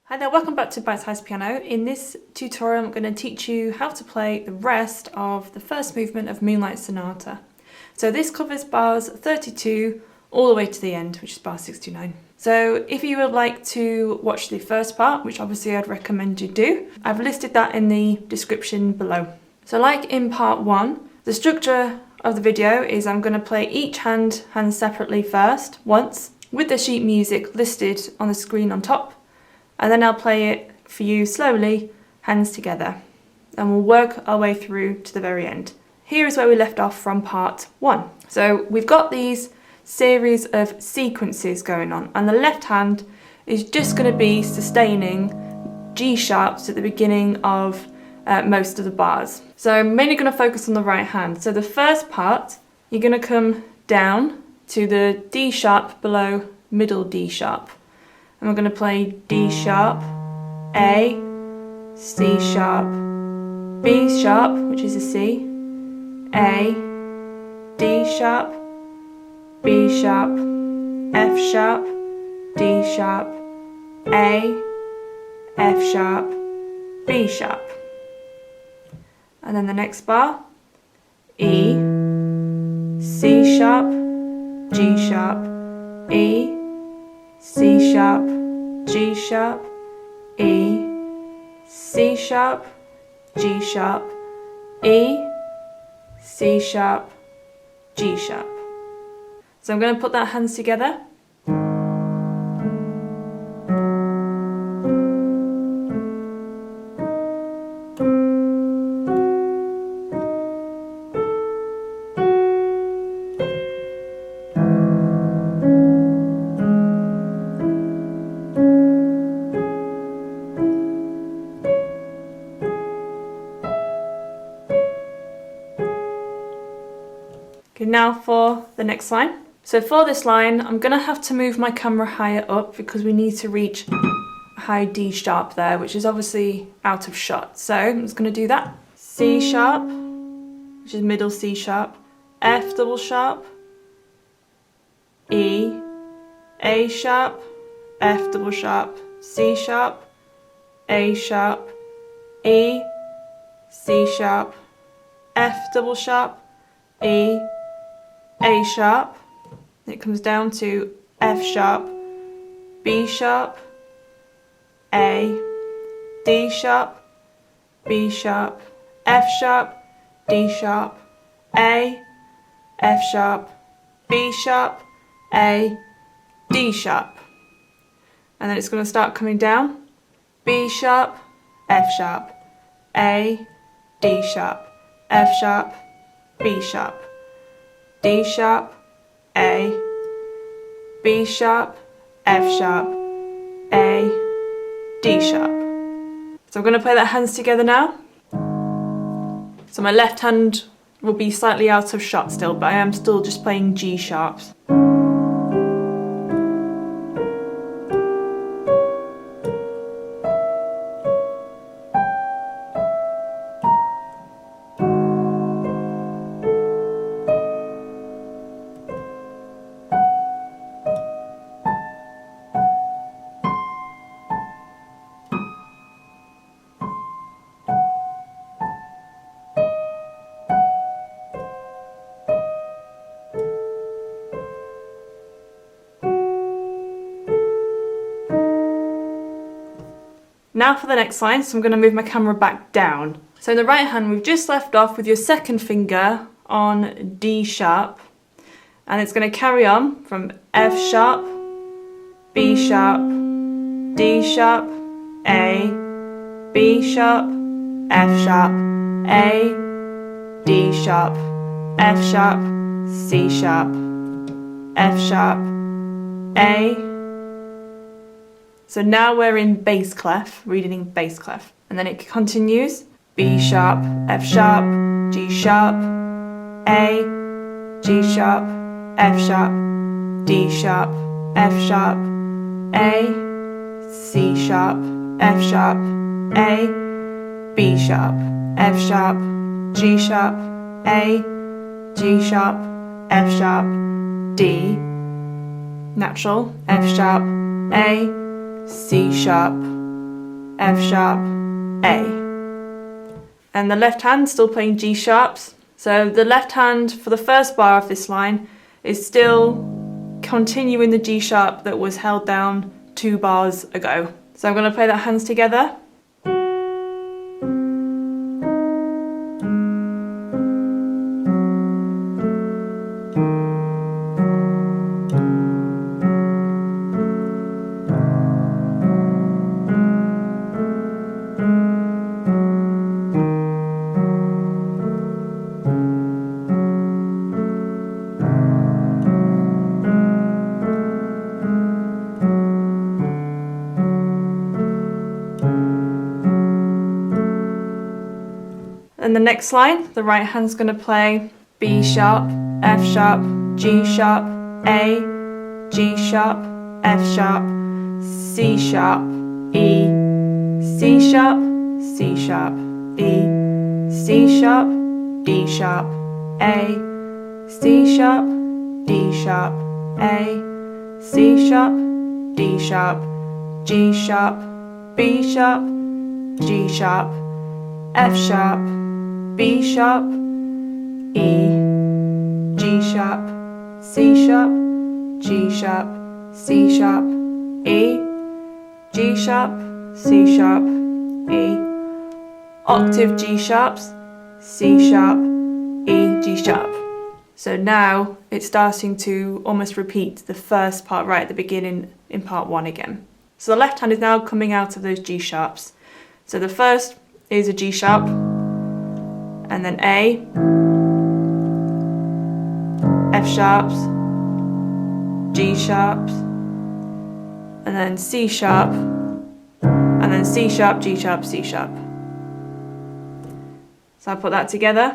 Hi there, welcome back to Bitesize Piano. In this tutorial I'm going to teach you how to play the rest of the first movement of Moonlight Sonata. So this covers bars 32 all the way to the end, which is bar 69. So if you would like to watch the first part, which obviously I'd recommend you do, I've listed that in the description below. So like in part 1, the structure of the video is I'm going to play each hand separately first, once, with the sheet music listed on the screen on top. And then I'll play it for you slowly, hands together. And we'll work our way through to the very end. Here is where we left off from part 1. So we've got these series of sequences going on, and the left hand is just going to be sustaining G sharps at the beginning of most of the bars. So I'm mainly going to focus on the right hand. So the first part, you're going to come down to the D sharp below middle D sharp. And we're going to play D sharp, A, C sharp, B sharp, which is a C, A, D sharp, B sharp, F sharp, D sharp, A, F sharp, B sharp. And then the next bar, E, C sharp, G sharp, E, C sharp, G sharp, E, C sharp, G sharp, E, C sharp, G sharp. So I'm going to put that hands together. Okay, now for the next line. So for this line, I'm going to have to move my camera higher up because we need to reach a high D sharp there, which is obviously out of shot. So I'm just going to do that. C sharp, which is middle C sharp, F double sharp, E, A sharp, F double sharp, C sharp, A sharp, E, C sharp, F double sharp, E, A sharp, then it comes down to F sharp, B sharp, A, D sharp, B sharp, F sharp, D sharp, A, F sharp, B sharp, A, D sharp. And then it's going to start coming down, B sharp, F sharp, A, D sharp, F sharp, B sharp, D sharp, A, B sharp, F sharp, A, D sharp. So I'm going to play that hands together now. So my left hand will be slightly out of shot still, but I am still just playing G sharps. Now for the next line, so I'm going to move my camera back down. So in the right hand, we've just left off with your second finger on D sharp, and it's going to carry on from F sharp, B sharp, D sharp, A, B sharp, F sharp, A, D sharp, F sharp, C sharp, F sharp, A. So now we're in bass clef, reading in bass clef. And then it continues, B sharp, F sharp, G sharp, A, G sharp, F sharp, D sharp, F sharp, A, C sharp, F sharp, A, B sharp, F sharp, G sharp, A, G sharp, F sharp, D, natural, F sharp, A, C sharp, F sharp, A. And the left hand still playing G sharps. So the left hand for the first bar of this line is still continuing the G sharp that was held down 2 bars ago. So I'm going to play that hands together. And the next line, the right hand's going to play B sharp, F sharp, G sharp, A, G sharp, F sharp, C sharp, E, C sharp, C sharp, E, C sharp, D sharp, A, C sharp, D sharp, A, C sharp, D sharp, G sharp, B sharp, G sharp, F sharp, B sharp, E, G sharp, C sharp, G sharp, C sharp, E, G sharp, C sharp, E, octave G sharps, C sharp, E, G sharp. So now it's starting to almost repeat the first part right at the beginning in part 1 again. So the left hand is now coming out of those G sharps. So the first is a G sharp, and then A, F sharps, G sharps, and then C sharp, and then C sharp, G sharp, C sharp. So I'll put that together.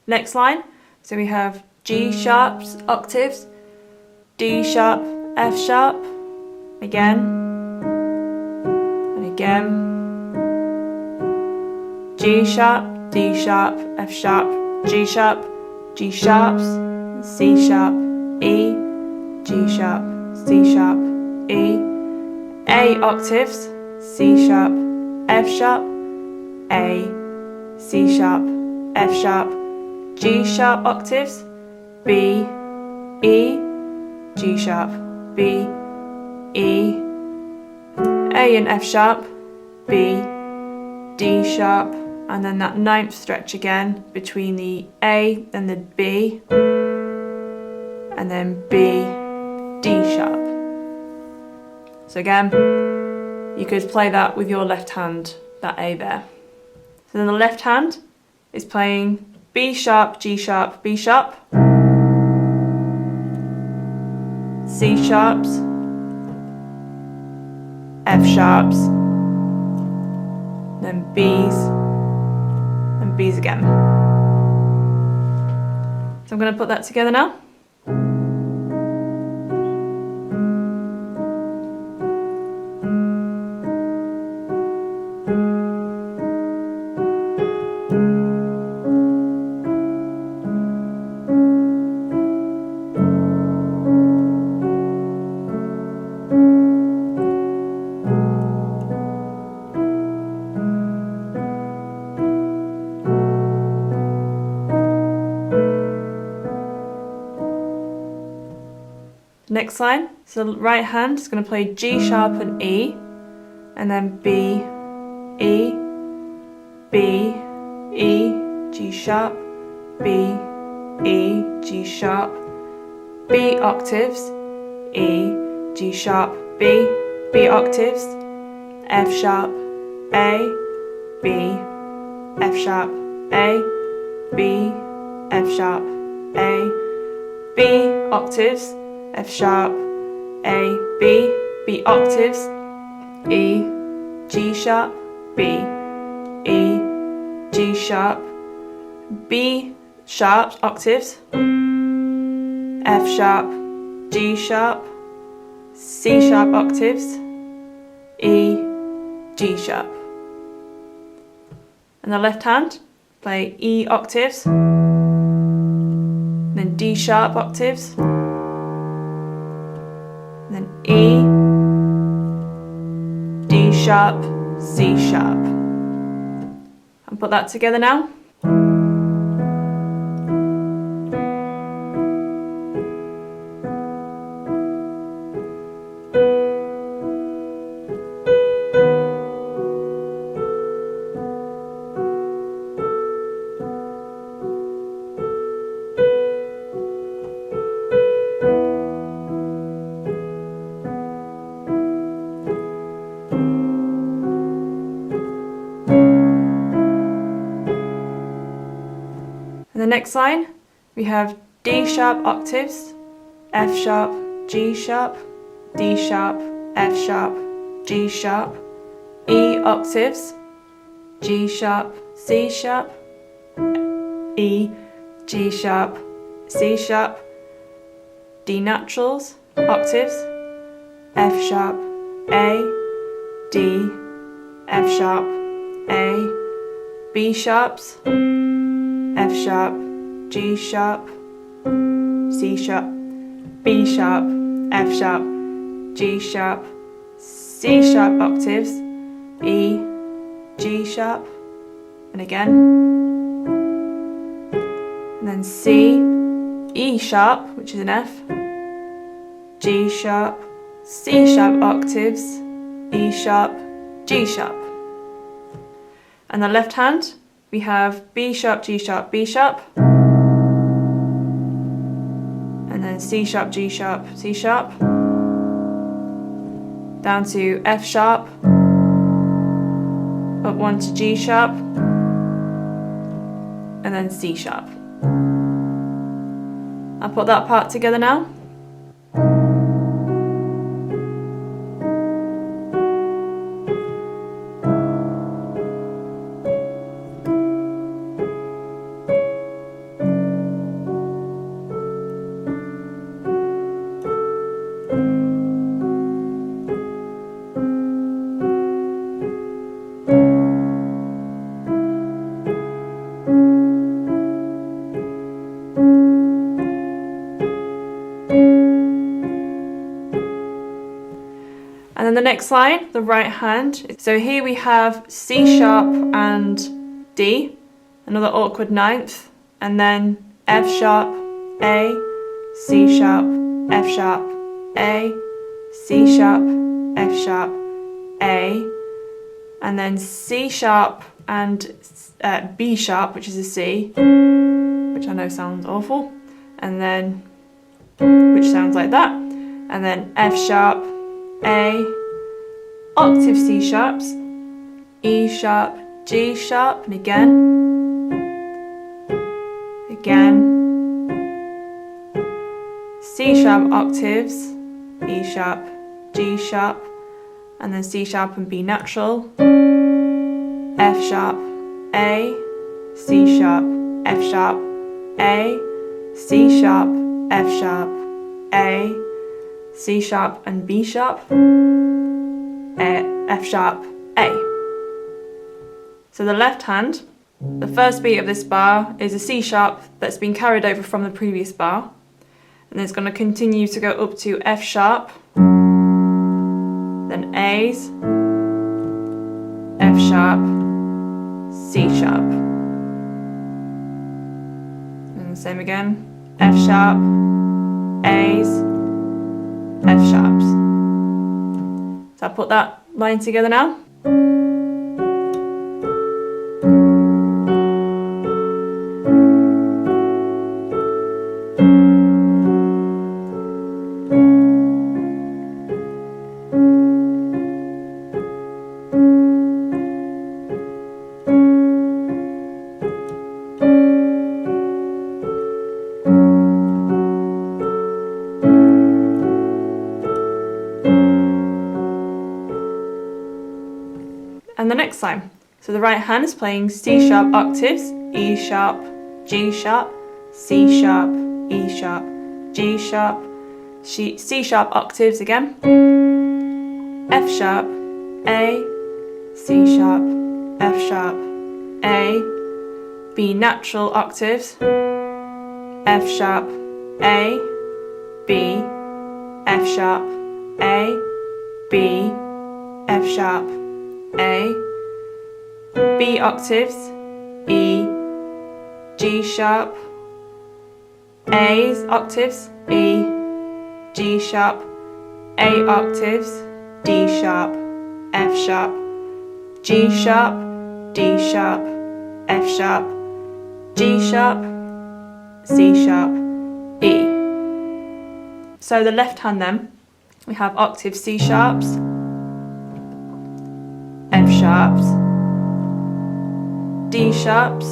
Next line, so we have G sharps, octaves, D sharp, F sharp, again, and again, G sharp, D sharp, F sharp, G sharp, G sharps, C sharp, E, G sharp, C sharp, E, A octaves, C sharp, F sharp, A, C sharp, F sharp, G sharp octaves, B, E, G sharp, B, E, A and F sharp, B, D sharp, and then that 9th stretch again between the A and the B, and then B, D sharp. So again, you could play that with your left hand, that A there. So then the left hand is playing B sharp, G sharp, B sharp, C sharps, F sharps, then B's, and B's again. So I'm going to put that together now. Next line, so the right hand is going to play G sharp and E, and then B, E, B, E, G sharp, B, E, G sharp, B octaves, E, G sharp, B, B octaves, F sharp, A, B, F sharp, A, B, F sharp, A, B octaves, F sharp, A, B, B octaves, E, G sharp, B, E, G sharp, B sharp octaves, F sharp, G sharp, C sharp octaves, E, G sharp. And the left hand, play E octaves, then D sharp octaves, then E, D sharp, C sharp. And put that together now. In the next line, we have D sharp octaves, F sharp, G sharp, D sharp, F sharp, G sharp, E octaves, G sharp, C sharp, E, G sharp, C sharp, D naturals, octaves, F sharp, A, D, F sharp, A, B sharps, F sharp, G sharp, C sharp, B sharp, F sharp, G sharp, C sharp octaves, E, G sharp, and again, and then C, E sharp, which is an F, G sharp, C sharp octaves, E sharp, G sharp. And the left hand, we have B sharp, G sharp, B sharp, and then C sharp, G sharp, C sharp, down to F sharp, up one to G sharp, and then C sharp. I'll put that part together now. And then the next line, the right hand. So here we have C sharp and D, another awkward ninth, and then F sharp, A, C sharp, F sharp, A, C sharp, F sharp, A, and then C sharp and B sharp, which is a C, which I know sounds awful, and then, which sounds like that, and then F sharp, A, octave C sharps, E sharp, G sharp, and again, C sharp octaves, E sharp, G sharp, and then C sharp and B natural, F sharp, A, C sharp, F sharp, A, C sharp, F sharp, A, C sharp and B sharp, F sharp, A. So the left hand, the first beat of this bar is a C sharp that's been carried over from the previous bar, and it's going to continue to go up to F sharp, then A's, F sharp, C sharp, and the same again, F sharp, A's, F sharps. So I'll put that line together now. And the next line. So the right hand is playing C sharp octaves, E sharp, G sharp, C sharp, E sharp, G sharp, C sharp octaves again, F sharp, A, C sharp, F sharp, A, B natural octaves, F sharp, A, B, F sharp, A, B, F sharp, A, B octaves, E, G sharp, A's octaves, E, G sharp, A octaves, D sharp, F sharp, G sharp, D sharp, F sharp, G sharp, C sharp, E. So the left hand then, we have octave C sharps, F sharps, D sharps,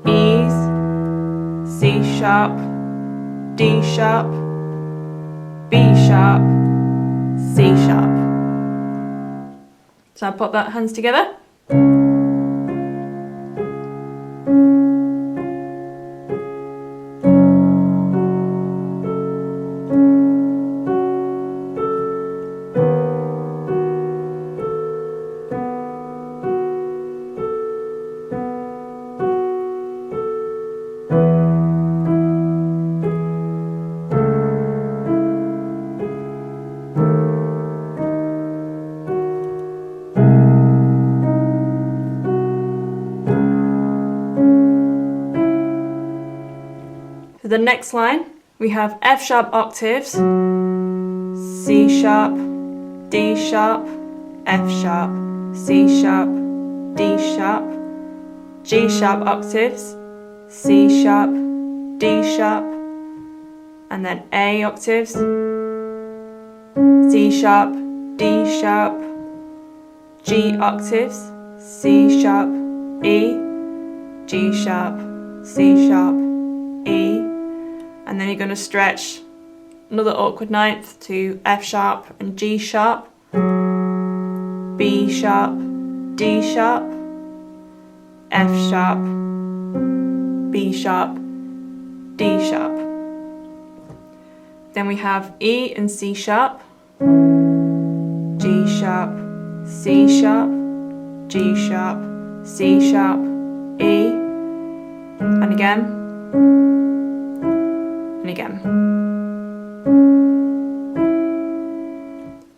E's, C sharp, D sharp, B sharp, C sharp. So I'll pop that hands together. For the next line, we have F sharp octaves, C sharp, D sharp, F sharp, C sharp, D sharp, G sharp octaves, C sharp, D sharp, and then A octaves, C sharp, D sharp, G octaves, C sharp, E, G sharp, C sharp, E, and then you're going to stretch another awkward ninth to F sharp and G sharp, B sharp, D sharp, F sharp, B sharp, D sharp. Then we have E and C sharp, G sharp, C sharp, G sharp, C sharp, E, and again, and again.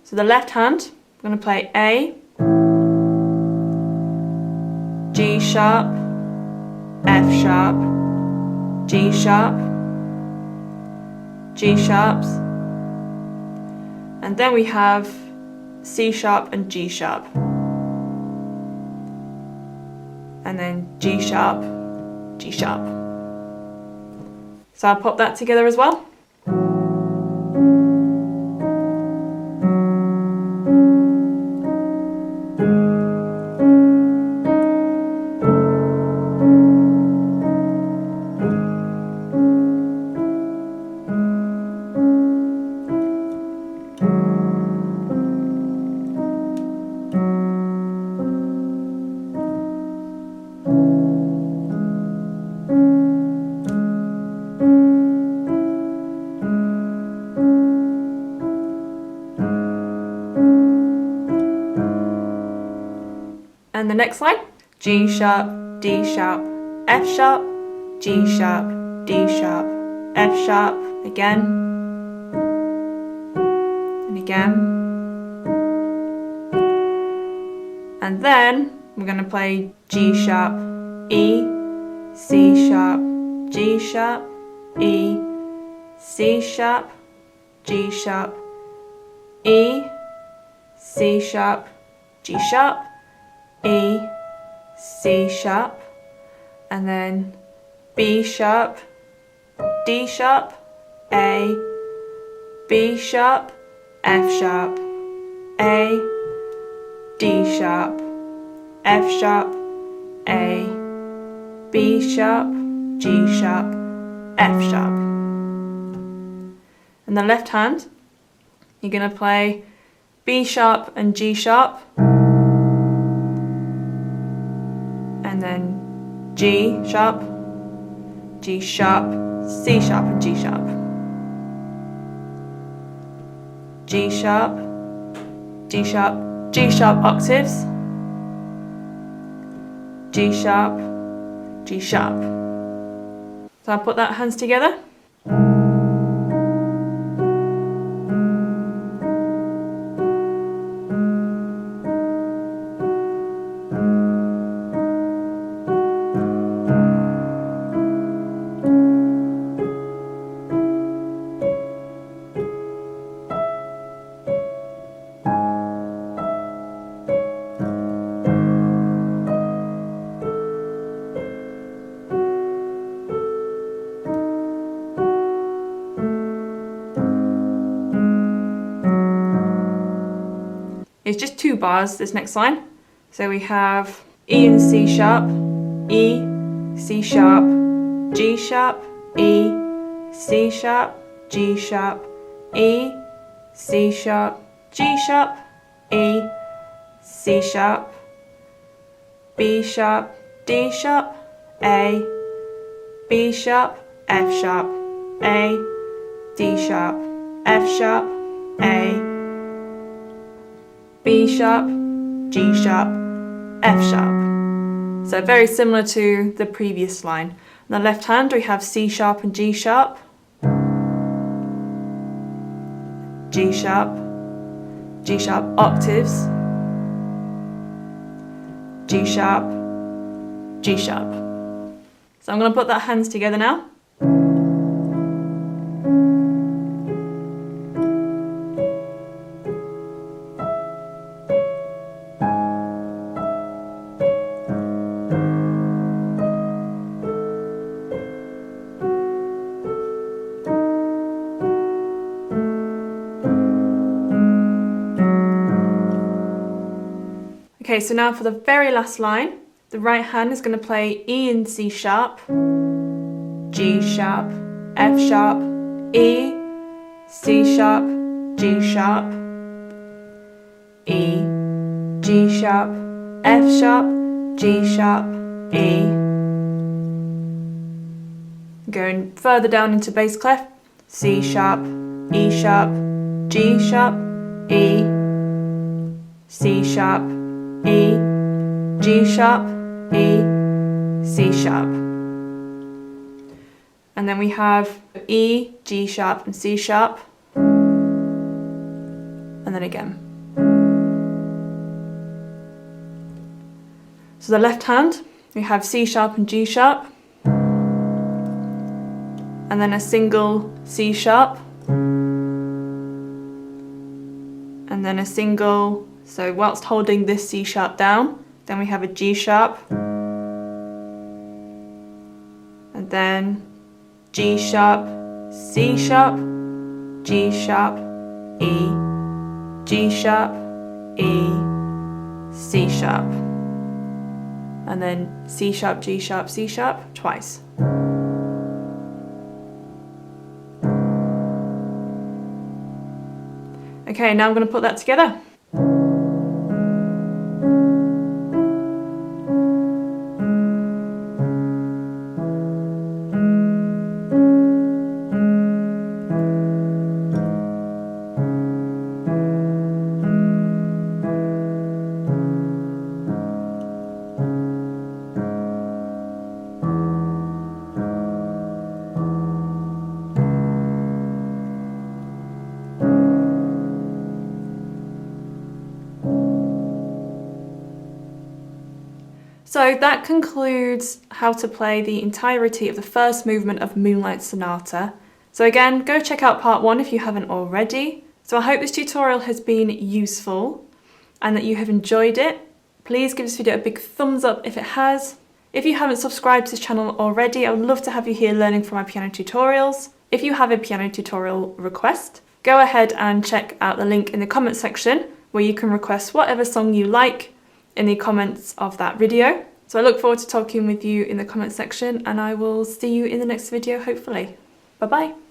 So the left hand, we're going to play A, G sharp, F sharp, G sharp, G sharps, and then we have C sharp and G sharp, and then G sharp, G sharp. So I'll pop that together as well. And the next line, G sharp, D sharp, F sharp, G sharp, D sharp, F sharp, again, and again. And then we're going to play G sharp, E, C sharp, G sharp, E, C sharp, G sharp, E, C sharp, G sharp, E, C sharp, and then B sharp, D sharp, A, B sharp, F sharp, A, D sharp, F sharp, A, B sharp, G sharp, F sharp. And the left hand, you're going to play B sharp and G sharp, and then G sharp, G sharp, C sharp and G sharp, G sharp, G sharp, G sharp octaves, G sharp, G sharp. So I'll put that hands together. It's just 2 bars, this next line. So we have E and C sharp, E, C sharp, G sharp, E, C sharp, G sharp, E, C sharp, G sharp, E, C sharp, B sharp, D sharp, A, B sharp, F sharp, A, D sharp, F sharp, A, B sharp, G sharp, F sharp. So very similar to the previous line. On the left hand we have C sharp and G sharp, G sharp, G sharp octaves, G sharp, G sharp. So I'm going to put that hands together now. Okay, so now for the very last line, the right hand is going to play E and C sharp, G sharp, F sharp, E, C sharp, G sharp, E, G sharp, F sharp, G sharp, E. Going further down into bass clef, C sharp, E sharp, G sharp, E, C sharp, E, G sharp, E, C sharp. And then we have E, G sharp and C sharp. And then again. So the left hand, we have C sharp and G sharp. And then a single C sharp. And then a single, so whilst holding this C sharp down, then we have a G sharp. And then G sharp, C sharp, G sharp, E, G sharp, E, C sharp. And then C sharp, G sharp, C sharp twice. Okay, now I'm going to put that together. So that concludes how to play the entirety of the first movement of Moonlight Sonata. So again, go check out part 1 if you haven't already. So I hope this tutorial has been useful and that you have enjoyed it. Please give this video a big thumbs up if it has. If you haven't subscribed to this channel already, I would love to have you here learning from my piano tutorials. If you have a piano tutorial request, go ahead and check out the link in the comment section where you can request whatever song you like in the comments of that video. So I look forward to talking with you in the comment section, and I will see you in the next video hopefully. Bye bye.